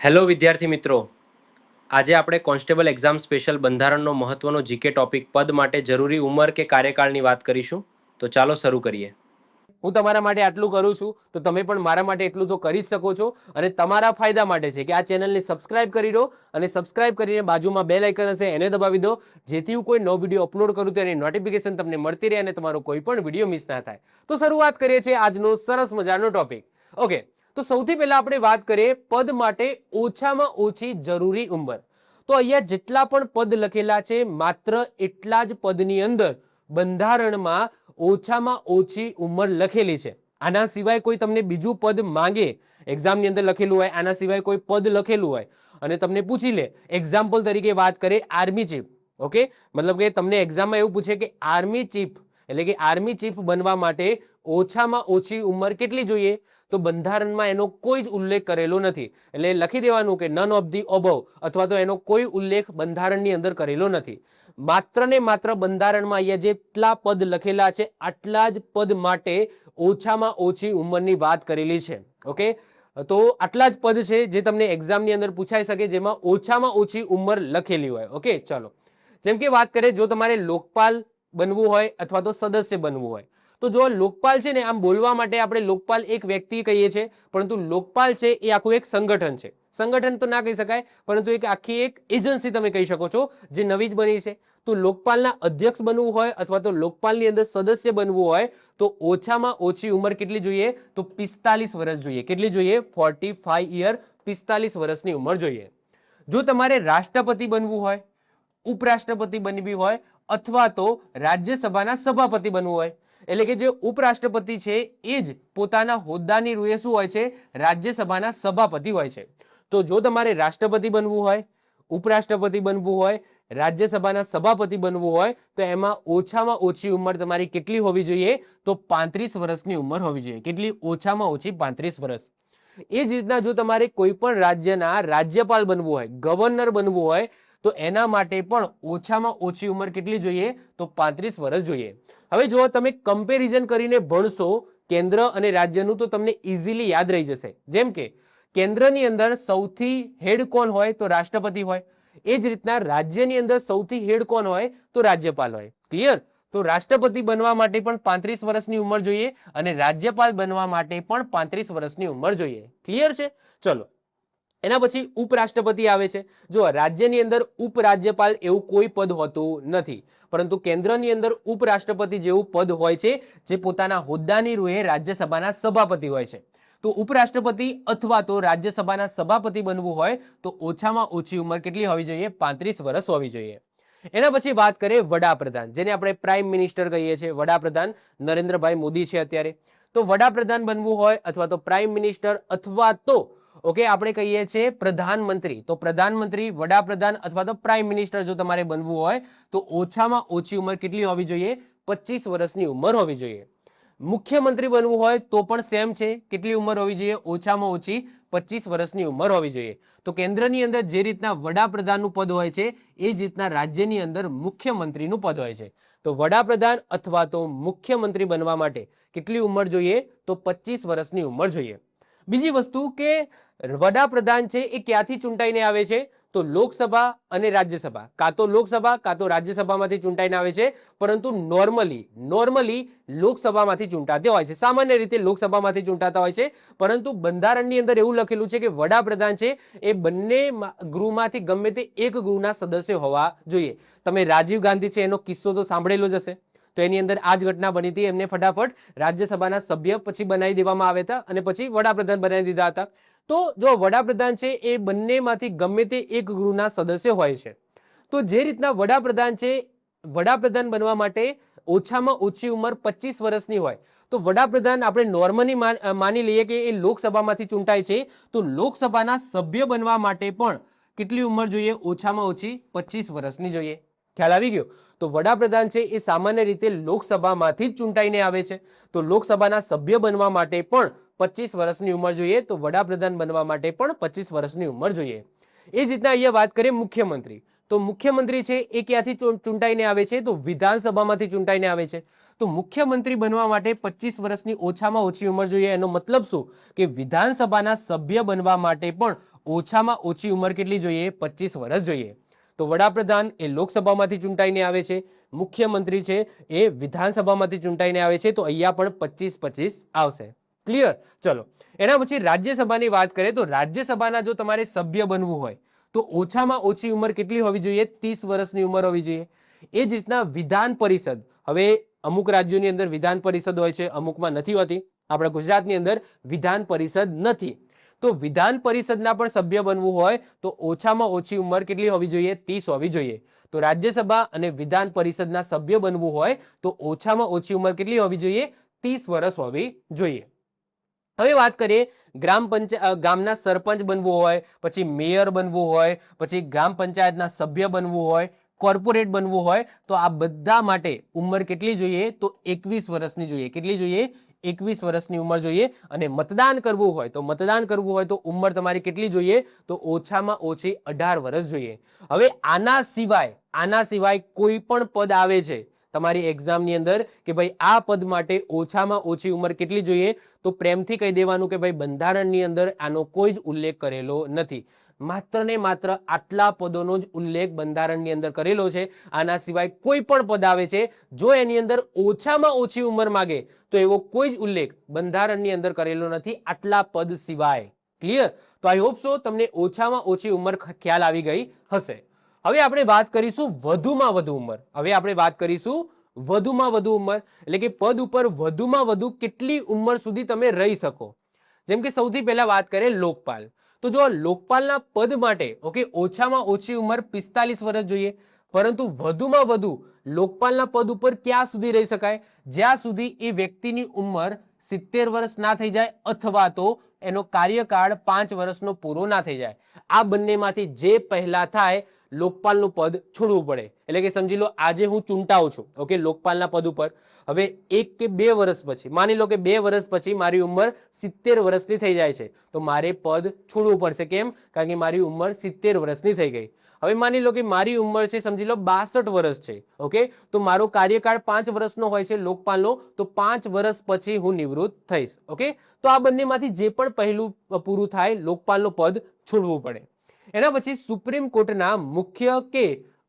Hello વિદ્યાર્થી મિત્રો, આજે આપણે કોન્સ્ટેબલ એક્ઝામ સ્પેશિયલ બંધારણનો મહત્વનો જીકે ટોપિક પદ માટે જરૂરી ઉંમર કે કાર્યકાળની વાત કરીશું. તો ચાલો શરૂ કરીએ. હું તમારા માટે આટલું કરું છું તો તમે પણ મારા માટે એટલું તો કરી જ શકો છો. અને તમારા ફાયદા માટે છે કે આ ચેનલને સબસ્ક્રાઇબ કરી દો અને સબસ્ક્રાઇબ કરીને બાજુમાં બેલ આઇકન હશે એને દબાવી દો, જેથી હું કોઈ નવો વિડીયો અપલોડ કરું તો એની નોટિફિકેશન તમને મળતી રહે અને તમારો કોઈ પણ વિડીયો મિસ ના થાય. તો શરૂઆત કરીએ છીએ આજનો સરસ મજાનો ટોપિક. ઓકે, તો સૌથી પહેલા આપણે વાત કરીએ પદ માટે ઓછામાં ઓછી જરૂરી ઉંમર. તો અહીંયા જેટલા પણ પદ લખેલા છે માત્ર એટલા જ પદની અંદર બંધારણમાં ઓછામાં ઓછી ઉંમર લખેલી છે. આના સિવાય કોઈ તમને બીજું પદ માંગે, એક્ઝામની અંદર લખેલું હોય, આના સિવાય કોઈ પદ લખેલું હોય અને તમને પૂછી લે, એક્ઝામ્પલ તરીકે વાત કરીએ આર્મી ચીફ. ઓકે, મતલબ કે તમને એક્ઝામમાં એવું પૂછે કે આર્મી ચીફ એટલે કે આર્મી ચીફ બનવા માટે ઓછામાં ઓછી ઉંમર કેટલી જોઈએ, તો બંધારણમાં એનો કોઈ જ ઉલ્લેખ કરેલો નથી. એટલે લખી દેવાનું કે નન ઓફ ધી અબવ, અથવા તો એનો કોઈ ઉલ્લેખ બંધારણની અંદર કરેલો નથી. માત્ર ને માત્ર બંધારણમાં અહીંયા જેટલા પદ લખેલા છે આટલા જ પદ માટે ઓછામાં ઓછી ઉંમરની વાત કરેલી છે. ઓકે, તો આટલા જ પદ છે જે તમને એક્ઝામની અંદર પૂછાઈ શકે, જેમાં ઓછામાં ઓછી ઉંમર લખેલી હોય. ઓકે, ચાલો, જેમ કે વાત કરીએ, જો તમારે લોકપાલ બનવું હોય અથવા તો સદસ્ય બનવું હોય, તો જો લોકપાલ છે ને, આમ બોલવા માટે આપણે લોકપાલ એક વ્યક્તિ કહીએ છીએ, પરંતુ લોકપાલ છે એ આખું એક સંગઠન છે. સંગઠન તો ના કહી શકાય, પરંતુ એક આખી એક એજન્સી તમે કહી શકો છો, જે નવી જ બની છે. તો લોકપાલના અધ્યક્ષ બનવું હોય અથવા તો લોકપાલની અંદર સદસ્ય બનવું હોય તો ઓછામાં ઓછી ઉંમર કેટલી જોઈએ, તો 45 વર્ષ જોઈએ. કેટલી જોઈએ? 45 યર, 45 વર્ષની ઉંમર જોઈએ. જો તમારે રાષ્ટ્રપતિ બનવું હોય, ઉપરાષ્ટ્રપતિ બનવી હોય અથવા તો રાજ્યસભાના સભાપતિ બનવું હોય, એટલે કે જે ઉપરાષ્ટ્રપતિ છે એ જ પોતાના હોદ્દાની રૂએ શું હોય છે, રાજ્યસભાના સભાપતિ હોય છે. તો જો તમારે રાષ્ટ્રપતિ બનવું હોય, ઉપરાષ્ટ્રપતિ બનવું હોય, રાજ્યસભાના સભાપતિ બનવું હોય તો એમાં ઓછામાં ઓછી ઉંમર તમારી કેટલી હોવી જોઈએ, તો 35 વર્ષની ઉંમર હોવી જોઈએ. કેટલી? ઓછામાં ઓછી 35 વર્ષ. એ જ રીતના જો તમારે કોઈ પણ રાજ્યના રાજ્યપાલ બનવું હોય, ગવર્નર બનવું હોય, તો એના માટે પણ ઓછામાં ઓછી ઉંમર કેટલી જોઈએ, તો 35 વર્ષ જોઈએ. હવે જો તમે કમ્પેરિઝન કરીને ભણશો કેન્દ્ર અને રાજ્યનું, તો તમને ઇઝીલી યાદ રહી જશે. જેમ કે કેન્દ્રની અંદર સૌથી હેડ કોણ હોય, તો રાષ્ટ્રપતિ હોય. એ જ રીતના રાજ્યની અંદર સૌથી હેડ કોણ હોય, તો રાજ્યપાલ હોય. ક્લિયર? તો રાષ્ટ્રપતિ બનવા માટે પણ 35 વર્ષની ઉંમર જોઈએ અને રાજ્યપાલ બનવા માટે પણ 35 વર્ષની ઉંમર જોઈએ. ક્લિયર છે? ચલો, એના પછી ઉપરાષ્ટ્રપતિ આવે છે. જો રાજ્યની અંદર ઉપરાજ્યપાલ એવું કોઈ પદ હોતું નથી, પરંતુ કેન્દ્રની અંદર ઉપરાષ્ટ્રપતિ જેવું પદ હોય છે, જે પોતાના હોદ્દાની રૂએ રાજ્યસભાના સભાપતિ હોય છે. તો ઉપરાષ્ટ્રપતિ અથવા તો રાજ્યસભાના સભાપતિ બનવું હોય તો ઓછામાં ઓછી ઉંમર કેટલી હોવી જોઈએ? 35 વર્ષ હોવી જોઈએ. એના પછી વાત કરીએ વડાપ્રધાન, જેને આપણે પ્રાઇમ મિનિસ્ટર કહીએ છીએ. વડાપ્રધાન નરેન્દ્રભાઈ મોદી છે અત્યારે. તો વડાપ્રધાન બનવું હોય અથવા તો પ્રાઇમ મિનિસ્ટર અથવા તો ઓકે આપણે કહીએ છીએ પ્રધાનમંત્રી, તો પ્રધાનમંત્રી, વડાપ્રધાન અથવા તો પ્રાઇમ મિનિસ્ટર જો તમારે બનવું હોય તો ઓછામાં ઓછી ઉંમર કેટલી હોવી જોઈએ? 25 વર્ષની ઉંમર હોવી જોઈએ. મુખ્યમંત્રી બનવું હોય તો પણ સેમ છે. કેટલી ઉંમર હોવી જોઈએ? ઓછામાં ઓછી 25 વર્ષની ઉંમર હોવી જોઈએ. તો કેન્દ્રની અંદર જે રીતના વડાપ્રધાનનું પદ હોય છે એ જ રીતના રાજ્યની અંદર મુખ્યમંત્રીનું પદ હોય છે. તો વડાપ્રધાન અથવા તો મુખ્યમંત્રી બનવા માટે કેટલી ઉંમર જોઈએ? તો 25 વર્ષની ઉંમર જોઈએ. બીજી વસ્તુ કે વડાપ્રધાન છે એ ક્યાંથી ચૂંટાઈને આવે છે? તો લોકસભા અને રાજ્યસભા, કાં તો લોકસભા કાં તો રાજ્યસભામાંથી ચૂંટાઈને આવે છે. પરંતુ નોર્મલી લોકસભામાંથી ચૂંટાતા હોય છે. સામાન્ય રીતે લોકસભામાંથી ચૂંટાતા હોય છે, પરંતુ બંધારણની અંદર એવું લખેલું છે કે વડાપ્રધાન છે એ બંને ગૃહમાંથી ગમે તે એક ગૃહના સદસ્ય હોવા જોઈએ. તમે રાજીવ ગાંધી છે એનો કિસ્સો તો સાંભળેલો જ હશે. તો એની અંદર આ જ ઘટના બની હતી. એમને ફટાફટ રાજ્યસભાના સભ્ય પછી બનાવી દેવામાં આવ્યા હતા અને પછી વડાપ્રધાન બનાવી દીધા હતા. તો જો વડાપ્રધાન છે એ બંનેમાંથી ગમે તે એક ગૃહના સદસ્ય હોય છે. તો જે રીતના વડાપ્રધાન છે, વડાપ્રધાન બનવા માટે ઓછામાં ઓછી ઉંમર 25 વર્ષની હોય, તો વડાપ્રધાન આપણે નોર્મલી માની લઈએ કે એ લોકસભામાંથી ચૂંટાય છે, તો લોકસભાના સભ્ય બનવા માટે પણ કેટલી ઉંમર જોઈએ? ઓછામાં ઓછી 25 વર્ષની જોઈએ. ખ્યાલ આવી ગયો? તો વડાપ્રધાન છે એ સામાન્ય રીતે લોકસભામાંથી જ ચૂંટાઈને આવે છે. તો લોકસભાના સભ્ય બનવા માટે પણ 25 વર્ષની ઉંમર જોઈએ. તો વડાપ્રધાન બનવા માટે પણ 25 વર્ષની ઉંમર જોઈએ. એ જ રીતના અહીંયા વાત કરીએ મુખ્યમંત્રી. તો મુખ્યમંત્રી છે એ ક્યાંથી ચૂંટાઈને આવે છે? તો વિધાનસભામાંથી ચૂંટાઈને આવે છે. તો મુખ્યમંત્રી બનવા માટે 25 વર્ષની ઓછામાં ઓછી ઉંમર જોઈએ. એનો મતલબ શું કે વિધાનસભાના સભ્ય બનવા માટે પણ ઓછામાં ઓછી ઉંમર કેટલી જોઈએ? 25 વર્ષ જોઈએ. તો વડાપ્રધાન એ લોકસભામાંથી ચૂંટાઈને આવે છે, મુખ્યમંત્રી છે એ વિધાનસભામાંથી ચૂંટાઈને આવે છે. તો અહીંયા પણ 25-25 આવશે. ક્લિયર? ચલો, એના પછી રાજ્યસભાની વાત કરીએ તો રાજ્યસભાના જો તમારે સભ્ય બનવું હોય તો ઓછામાં ઓછી ઉંમર કેટલી હોવી જોઈએ? 30 વર્ષની ઉંમર હોવી જોઈએ. એ જ રીતના વિધાન પરિષદ, હવે અમુક રાજ્યોની અંદર વિધાન પરિષદ હોય છે, અમુકમાં નથી હોતી. આપણા ગુજરાતની અંદર વિધાન પરિષદ નથી. તો વિધાન પરિષદના પણ સભ્ય બનવું હોય તો ઓછામાં ઓછી ઉંમર કેટલી હોવી જોઈએ? 30 હોવી જોઈએ. તો રાજ્યસભા અને વિધાન પરિષદના સભ્ય બનવું હોય તો ઓછામાં ઓછી ઉંમર કેટલી હોવી જોઈએ? 30 વર્ષ હોવી જોઈએ. હવે વાત કરીએ ગામના સરપંચ બનવું હોય, પછી મેયર બનવું હોય, પછી ગ્રામ પંચાયતના સભ્ય બનવું હોય, કોર્પોરેટ બનવું હોય, તો આ બધા માટે ઉંમર કેટલી જોઈએ? તો 21 વર્ષની જોઈએ. કેટલી જોઈએ? 21 વર્ષની ઉંમર જોઈએ. અને મતદાન કરવું હોય તો ઉંમર તમારી કેટલી જોઈએ? તો ઓછામાં ઓછી 18 વર્ષ જોઈએ. હવે આના સિવાય કોઈ પણ પદ આવે છે તમારી એક્ઝામની અંદર કે ભાઈ આ પદ માટે ઓછામાં ઓછી ઉંમર કેટલી જોઈએ? તો પ્રેમથી કહી દેવાનું કે ભાઈ બંધારણની અંદર આનો કોઈ જ ઉલ્લેખ કરેલો નથી. માત્ર ને માત્ર આટલા પદોનો જ ઉલ્લેખ બંધારણની અંદર કરેલો છે. આના સિવાય કોઈ પણ પદ આવે છે, જો એની અંદર ઓછામાં ઓછી ઉંમર માગે તો એવો કોઈ જ ઉલ્લેખ બંધારણની અંદર કરેલો નથી આટલા પદ સિવાય. ક્લિયર? તો આઈ હોપ સો તમને ઓછામાં ઓછી ઉંમર ખ્યાલ આવી ગઈ હશે. હવે આપણે વાત કરીશું વધુમાં વધુ ઉંમર. વધુમાં વધુ ઉંમર એટલે કે પદ ઉપર વધુમાં વધુ કેટલી ઉંમર સુધી તમે રહી શકો. જેમ કે સૌથી પહેલા વાત કરીએ લોકપાલ. તો જો લોકપાલના પદ માટે ઓકે ઓછામાં ઓછી ઉંમર 45 વર્ષ જોઈએ, પરંતુ વધુમાં વધુ લોકપાલના પદ ઉપર ક્યાં સુધી રહી શકાય? જ્યાં સુધી એ વ્યક્તિની ઉંમર 70 વર્ષ ના થઈ જાય અથવા તો એનો કાર્યકાળ 5 વર્ષનો પૂરો ના થઈ જાય. આ બંનેમાંથી જે પહેલા થાય લોકપાલનું પદ છોડવું પડે. એટલે કે સમજી લો આજે હું ચૂંટાઉં છું ઓકે લોકપાલના પદ ઉપર. હવે 1 કે 2 વર્ષ પછી, માની લો કે 2 વર્ષ પછી મારી ઉંમર 70 વર્ષની થઈ જાય છે, તો મારે પદ છોડવું પડશે. કેમ? કારણ કે મારી ઉંમર 70 વર્ષની થઈ ગઈ. હવે માની લો કે મારી ઉંમર છે સમજી લો 62 વર્ષ છે ઓકે, તો મારો કાર્યકાળ 5 વર્ષનો હોય છે લોકપાલનો, તો 5 વર્ષ પછી હું નિવૃત્ત થઈશ. ઓકે, તો આ બંનેમાંથી જે પણ પહેલું પૂરું થાય લોકપાલનું પદ છોડવું પડે. એના પછી સુપ્રીમ કોર્ટના મુખ્ય કે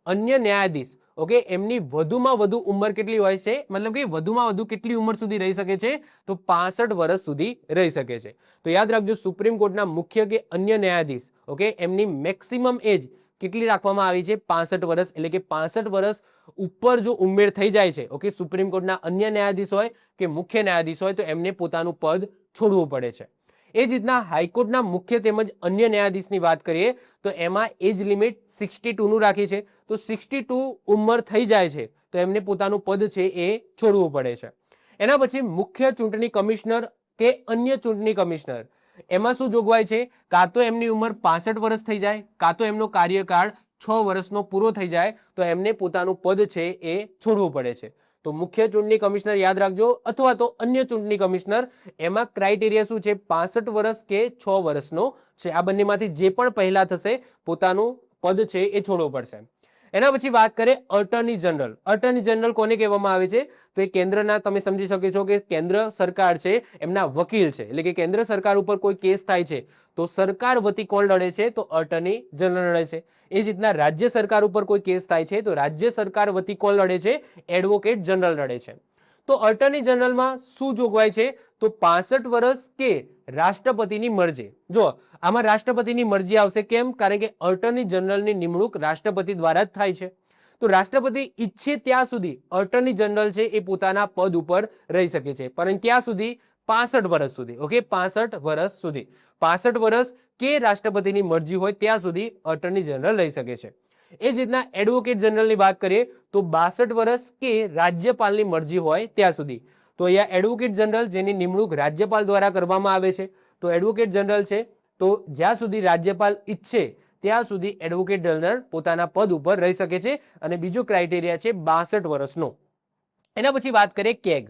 અન્ય ન્યાયાધીશ ઓકે એમની વધુમાં વધુ ઉંમર કેટલી હોય છે? મતલબ કે વધુમાં વધુ કેટલી ઉંમર સુધી રહી શકે છે? તો 65 વર્ષ સુધી રહી શકે છે. તો યાદ રાખજો સુપ્રીમ કોર્ટના મુખ્ય કે અન્ય ન્યાયાધીશ ઓકે એમની મેક્સિમમ એજ કેટલી રાખવામાં આવી છે? 65 વર્ષ. એટલે કે 65 વર્ષ ઉપર જો ઉંમર થઈ જાય છે ઓકે સુપ્રીમ કોર્ટના અન્ય ન્યાયાધીશ હોય કે મુખ્ય ન્યાયાધીશ હોય તો એમને પોતાનું પદ છોડવું પડે છે. એ જ રીતના હાઈકોર્ટના મુખ્ય તેમજ અન્ય ન્યાયાધીશની વાત કરીએ તો એમાં એજ લિમિટ 62 નું રાખી છે. તો 62 ઉંમર થઈ જાય છે તો એમને પોતાનું પદ છે એ છોડવું પડે છે. એના પછી મુખ્ય ચૂંટણી કમિશનર કે અન્ય ચૂંટણી કમિશનર, એમાં શું જોગવાઈ છે? કાં તો એમની ઉંમર 65 વર્ષ થઈ જાય, કાં તો એમનો કાર્યકાળ 6 વર્ષનો પૂરો થઈ જાય તો એમને પોતાનું પદ છે એ છોડવું પડે છે. તો મુખ્ય ચૂંટણી કમિશનર યાદ રાખજો અથવા તો અન્ય ચૂંટણી કમિશનર, એમાં ક્રાઇટેરિયા શું છે? 65 વર્ષ કે 6 વર્ષનો છે. આ બંનેમાંથી જે પણ પહેલા થશે પોતાનું પદ છે એ છોડવું પડશે. એના પછી વાત કરીએ અટર્ની જનરલ. અટર્ની જનરલ કોને કહેવામાં આવે છે? તો એ કેન્દ્રના, તમે સમજી શકો છો કે કેન્દ્ર સરકાર છે એમના વકીલ છે. એટલે કે કેન્દ્ર સરકાર ઉપર કોઈ કેસ થાય છે તો સરકાર વતી કોણ લડે છે? તો અટર્ની જનરલ લડે છે. એ જ રીતના રાજ્ય સરકાર ઉપર કોઈ કેસ થાય છે તો રાજ્ય સરકાર વતી કોણ લડે છે? એડવોકેટ જનરલ લડે છે. તો અટર્ની જનરલમાં શું જોગવાઈ છે? તો 65 વર્ષ કે રાષ્ટ્રપતિની મરજી. જો આમાં રાષ્ટ્રપતિની મરજી આવશે. કેમ? કારણ કે અટર્ની જનરલની નિમણૂક રાષ્ટ્રપતિ દ્વારા જ થાય છે. તો રાષ્ટ્રપતિ ઈચ્છે ત્યાં સુધી અટર્ની જનરલ છે એ પોતાના પદ ઉપર રહી શકે છે. પરંતુ ક્યાં સુધી? 65 વર્ષ સુધી. ઓકે, 65 વર્ષ સુધી. 65 વર્ષ કે રાષ્ટ્રપતિની મરજી હોય ત્યાં સુધી અટર્ની જનરલ રહી શકે છે. એ જ રીતના એડવોકેટ જનરલની વાત કરીએ તો 62 વર્ષ કે રાજ્યપાલની મરજી હોય ત્યાં સુધી. તો અહીંયા એડવોકેટ જનરલ જેની નિમણૂક રાજ્યપાલ દ્વારા કરવામાં આવે છે, તો એડવોકેટ જનરલ છે તો જ્યાં સુધી રાજ્યપાલ ઈચ્છે ત્યાં સુધી એડવોકેટ જનરલ પોતાના પદ ઉપર રહી શકે છે. અને બીજો ક્રાઇટેરિયા છે 62 વર્ષનો. એના પછી વાત કરીએ કેગ.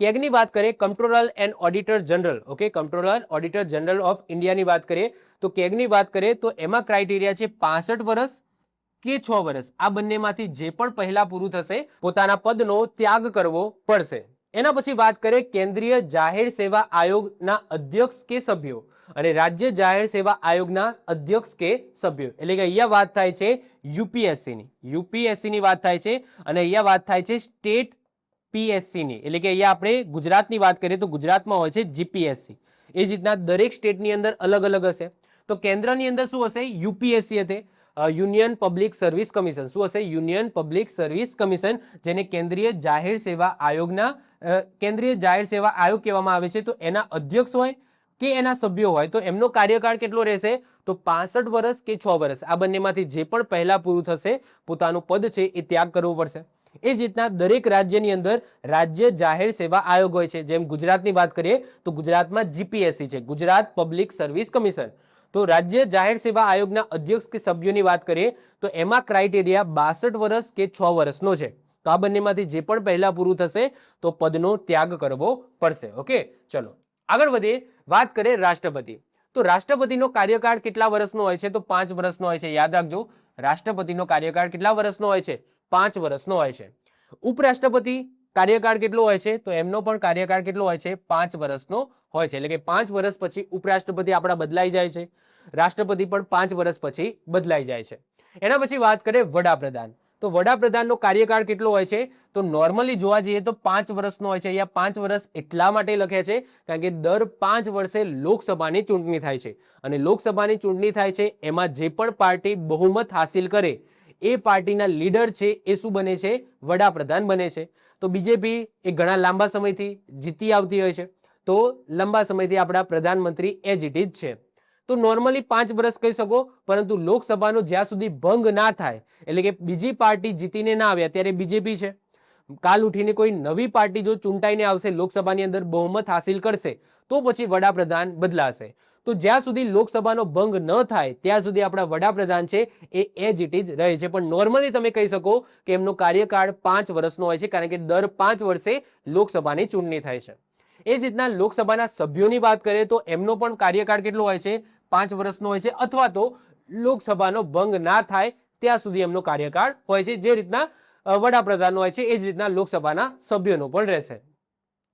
કેગની વાત કરીએ controller and auditor general. Okay, controller auditor general of ઇન્ડિયાની વાત કરીએ તો કેગની વાત કરીએ તો એમાં ક્રાઇટેરિયા છે 65 વર્ષ કે 6 વર્ષ આ બંનેમાંથી જે પણ પહેલા પૂરું થશે પોતાના પદનો ત્યાગ કરવો પડશે. એના પછી વાત કરીએ કેન્દ્રીય જાહેર સેવા આયોગના અધ્યક્ષ કે સભ્યો અને રાજ્ય જાહેર સેવા આયોગના અધ્યક્ષ કે સભ્યો, એટલે કે અહીંયા વાત થાય છે યુપીએસસી ની વાત થાય છે અને અહીંયા વાત થાય છે સ્ટેટ પીએસસી ની, એટલે કે અહીંયા આપણે ગુજરાતની વાત કરીએ તો ગુજરાતમાં હોય છે જીપીએસસી. એ જ રીતના દરેક સ્ટેટની અંદર અલગ અલગ હશે. તો કેન્દ્રની અંદર શું હશે? યુપીએસસી હશે, યુનિયન પબ્લિક સર્વિસ કમિશન. શું હશે? યુનિયન પબ્લિક સર્વિસ કમિશન, જેને કેન્દ્રીય જાહેર સેવા આયોગના કેન્દ્રીય જાહેર સેવા આયોગ કહેવામાં આવે છે. તો એના અધ્યક્ષ હોય કે એના સભ્યો હોય તો એમનો કાર્યકાળ કેટલો રહેશે? તો 65 વર્ષ કે 6 વર્ષ આ બંનેમાંથી જે પણ પહેલા પૂરું થશે પોતાનું પદ છે એ ત્યાગ કરવો પડશે. એ જ રીતના દરેક રાજ્યની અંદર રાજ્ય જાહેર સેવા આયોગ હોય છે. જેમ ગુજરાતની વાત કરીએ તો ગુજરાતમાં જીપીએસસી છે, ગુજરાત પબ્લિક સર્વિસ કમિશન. તો રાજ્ય જાહેર સેવા આયોગના અધ્યક્ષ કે સભ્યોની વાત કરીએ તો એમાં ક્રાઇટેરિયા 62 વર્ષ કે 6 વર્ષનો છે. તો આ બંનેમાંથી જે પણ પહેલા પૂરું થશે તો પદનો ત્યાગ કરવો પડશે. ઓકે, ચલો આગળ વધીએ. વાત કરીએ રાષ્ટ્રપતિ. તો રાષ્ટ્રપતિનો કાર્યકાળ કેટલા વર્ષનો હોય છે? તો 5 વર્ષનો હોય છે. યાદ રાખજો, રાષ્ટ્રપતિનો કાર્યકાળ કેટલા વર્ષનો હોય છે? 5 વર્ષનો હોય છે. ઉપરાષ્ટ્રપતિ કાર્યકાળ કેટલો હોય છે? તો એમનો પણ કાર્યકાળ કેટલો હોય છે? 5 વર્ષનો હોય છે. એટલે કે 5 વર્ષ પછી ઉપરાષ્ટ્રપતિ આપણા બદલાઈ જાય છે, રાષ્ટ્રપતિ પણ 5 વર્ષ પછી બદલાઈ જાય છે. એના પછી વાત કરીએ વડાપ્રધાન. તો વડાપ્રધાનનો કાર્યકાળ કેટલો હોય છે? તો નોર્મલી જોવા જઈએ તો 5 વર્ષનો હોય છે. અહીંયા 5 વર્ષ એટલા માટે લખ્યા છે કારણ કે દર 5 વર્ષે લોકસભાની ચૂંટણી થાય છે અને લોકસભાની ચૂંટણી થાય છે એમાં જે પણ પાર્ટી બહુમત હાસિલ કરે એ પાર્ટીના લીડર છે એ શું બને છે? વડાપ્રધાન બને છે. તો બીજેપી એ ઘણા લાંબા સમયથી જીતી આવતી હોય છે, તો લાંબા સમયથી આપણા પ્રધાનમંત્રી એજ ઇટ ઇઝ છે. તો નોર્મલી 5 વર્ષ કહી શકો, પરંતુ લોકસભાનો જ્યાં સુધી ભંગ ના થાય, એટલે કે બીજી પાર્ટી જીતીને ના આવે, અત્યારે બીજેપી છે, કાલ ઉઠીને કોઈ નવી પાર્ટી જો ચૂંટાઈને આવશે, લોકસભાની અંદર બહુમત હાસિલ કરશે, તો પછી વડાપ્રધાન બદલાશે. તો જ્યાં સુધી લોકસભાનો ભંગ ન થાય ત્યાં સુધી આપણા વડાપ્રધાન છે એ એજ ઇટ ઇઝ રહે છે. પણ નોર્મલી તમે કહી શકો કે એમનો કાર્યકાળ 5 વર્ષનો હોય છે કારણ કે દર 5 વર્ષે લોકસભાની ચૂંટણી થાય છે. એ જ રીતના લોકસભાના સભ્યોની વાત કરીએ તો એમનો પણ કાર્યકાળ કેટલો હોય છે? 5 વર્ષનો હોય છે, અથવા તો લોકસભાનો ભંગ ના થાય ત્યાં સુધી એમનો કાર્યકાળ હોય છે. જે રીતના વડાપ્રધાનનો હોય છે એ જ રીતના લોકસભાના સભ્યોનો પણ રહેશે.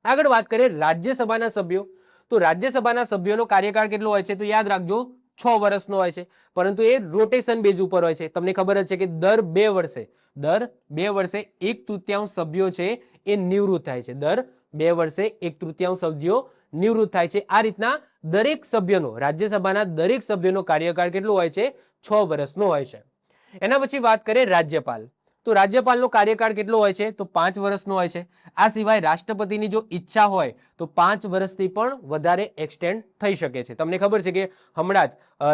આગળ વાત કરીએ રાજ્યસભાના સભ્યો. તો રાજ્યસભાના સભ્યોનો કાર્યકાળ કેટલો હોય છે? તો યાદ રાખજો 6 વર્ષનો હોય છે, પરંતુ એ રોટેશન બેઝ ઉપર હોય છે. તમને ખબર જ છે કે દર 2 વર્ષે 1/3 સભ્યો છે એ નિવૃત્ત થાય છે. દર 2 વર્ષે 1/3 સભ્યો નિવૃત્ત થાય છે. આ રીતના દરેક સભ્યનો, રાજ્યસભાના દરેક સભ્યનો કાર્યકાળ કેટલો હોય છે? 6 વર્ષનો હોય છે. એના પછી વાત કરીએ રાજ્યપાલ. તો રાજ્યપાલનો કાર્યકાળ કેટલો હોય છે? તો 5 વર્ષનો હોય છે. આ સિવાય રાષ્ટ્રપતિની જો ઈચ્છા હોય તો 5 વર્ષથી પણ વધારે એક્સટેન્ડ થઈ શકે છે. તમને ખબર છે કે હમણાં જ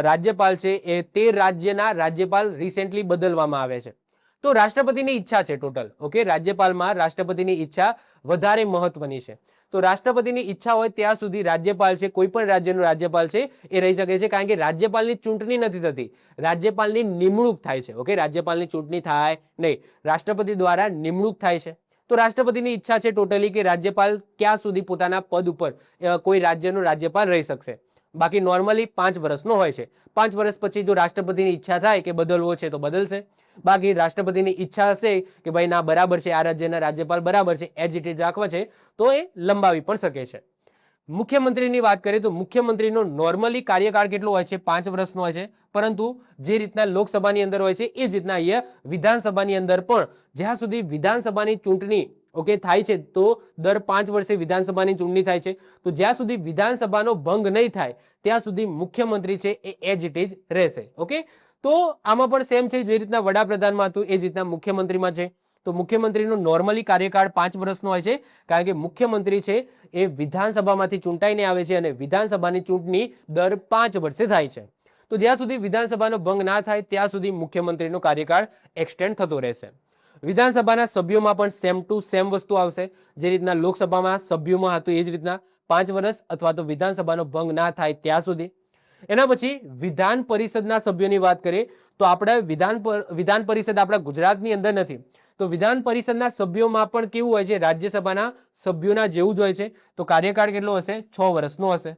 રાજ્યપાલ છે એ 13 રાજ્યના રાજ્યપાલ રિસેન્ટલી બદલવામાં આવે છે. તો રાષ્ટ્રપતિની ઈચ્છા છે ટોટલ. ઓકે, રાજ્યપાલમાં રાષ્ટ્રપતિની ઈચ્છા વધારે મહત્વની છે. તો રાષ્ટ્રપતિની ઈચ્છા હોય ત્યાં સુધી રાજ્યપાલ છે, કોઈ પણ રાજ્યનો રાજ્યપાલ છે એ રહી શકે છે, કારણ કે રાજ્યપાલની ચૂંટણી નથી થતી, રાજ્યપાલની નિમણૂક થાય છે. ઓકે, રાજ્યપાલની ચૂંટણી થાય નહીં, રાષ્ટ્રપતિ દ્વારા નિમણૂક થાય છે. તો રાષ્ટ્રપતિની ઈચ્છા છે ટોટલી કે રાજ્યપાલ ક્યાં સુધી પોતાના પદ ઉપર કોઈ રાજ્યનો રાજ્યપાલ રહી શકશે. બાકી નોર્મલી 5 વર્ષનો હોય છે. 5 વર્ષ પછી જો રાષ્ટ્રપતિની ઈચ્છા થાય કે બદલવો છે તો બદલશે. બાકી રાષ્ટ્રપતિની ઈચ્છા હશે કે ભાઈ ના બરાબર છે, આ રાજ્યના રાજ્યપાલ બરાબર છે, એજ ઇટ ઇઝ રાખવા છે, તો એ લંબાવી પણ શકે છે. મુખ્યમંત્રીની વાત કરીએ તો મુખ્યમંત્રીનો નોર્મલી કાર્યકાળ કેટલો હોય છે? 5 વર્ષનો હોય છે, પરંતુ જે રીતના લોકસભાની અંદર હોય છે એ જ રીતના અહીંયા વિધાનસભાની અંદર પણ જ્યાં સુધી વિધાનસભાની ચૂંટણી ઓકે થાય છે, તો દર 5 વર્ષે વિધાનસભાની ચૂંટણી થાય છે, તો જ્યાં સુધી વિધાનસભાનો ભંગ નહીં થાય ત્યાં સુધી મુખ્યમંત્રી છે એ એજ ઇટ ઇઝ રહેશે. ઓકે, તો આમાં પણ સેમ છે, જે રીતના વડાપ્રધાનમાં હતું એ જ રીતના મુખ્યમંત્રીમાં છે. તો મુખ્યમંત્રીનો નોર્મલી કાર્યકાળ 5 વર્ષનો હોય છે, કારણ કે મુખ્યમંત્રી છે એ વિધાનસભામાંથી ચૂંટાઈને આવે છે અને વિધાનસભાની ચૂંટણી દર 5 વર્ષે થાય છે. તો જ્યાં સુધી વિધાનસભાનો ભંગ ના થાય ત્યાં સુધી મુખ્યમંત્રીનો કાર્યકાળ એક્સટેન્ડ થતો રહેશે. વિધાનસભાના સભ્યોમાં પણ સેમ ટુ સેમ વસ્તુ આવશે. જે રીતના લોકસભામાં સભ્યોમાં હતું એ જ રીતના 5 વર્ષ અથવા તો વિધાનસભાનો ભંગ ના થાય ત્યાં સુધી. એના પછી વિધાન પરિષદના સભ્યોની વાત કરીએ તો આપણે વિધાન પરિષદ આપણા ગુજરાતની અંદર નથી, તો વિધાન પરિષદના સભ્યોમાં પણ કેવું હોય છે? રાજ્યસભાના સભ્યોના જેવું જ હોય છે. તો કાર્યકાળ કેટલો હશે? 6 વર્ષનો હશે.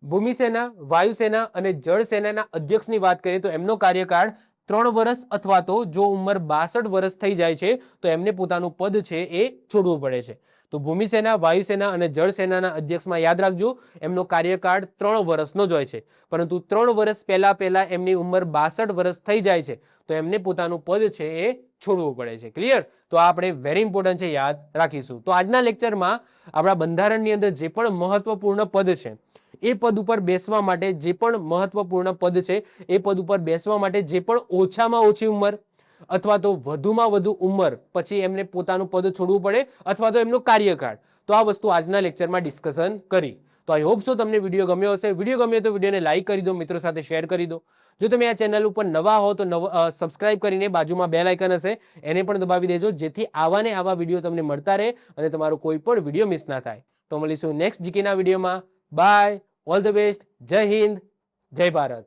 ભૂમિસેના, વાયુસેના અને જળ સેનાના અધ્યક્ષની વાત કરીએ તો એમનો કાર્યકાળ 3 વર્ષ અથવા તો જો ઉંમર 62 વર્ષ થઈ જાય છે તો એમને પોતાનું પદ છે એ છોડવું પડે છે. તો ભૂમિસેના, વાયુસેના અને જળસેનાના અધ્યક્ષમાં યાદ રાખજો એમનો કાર્યકાળ 3 વર્ષનો જ હોય છે. પરંતુ 3 વર્ષ પહેલા એમની ઉંમર 62 વર્ષ થઈ જાય છે તો એમને પોતાનું પદ છે એ છોડવું પડે છે. ક્લિયર? તો આ આપણે વેરી ઇમ્પોર્ટન્ટ છે, યાદ રાખીશું. તો આજના લેક્ચરમાં આપણા બંધારણની અંદર જે પણ મહત્વપૂર્ણ પદ છે એ પદ ઉપર બેસવા માટે, જે પણ મહત્વપૂર્ણ પદ છે એ પદ ઉપર બેસવા માટે જે પણ ઓછામાં ઓછી ઉંમર અથવા તો વધુમાં વધુ ઉંમર પછી એમને પોતાનું પદ છોડવું પડે અથવા તો એમનો કાર્યકાળ, તો આ વસ્તુ આજના લેક્ચરમાં ડિસ્કશન કરી. તો આઈ હોપ સો તમને વિડીયો ગમ્યો હશે. વિડીયો ગમ્યો તો વિડીયોને લાઈક કરી દો, મિત્રો સાથે શેર કરી દો. જો તમે આ ચેનલ ઉપર નવા હો તો સબસ્ક્રાઇબ કરીને બાજુમાં બેલ આઇકન હશે એને પણ દબાવી દેજો, જેથી આવા ને આવા વિડીયો તમને મળતા રહે અને તમારો કોઈ પણ વિડીયો મિસ ના થાય. તો મળીશું નેક્સ્ટ જીકેના વિડીયોમાં. બાય, ઓલ ધ બેસ્ટ, જય હિન્દ, જય ભારત.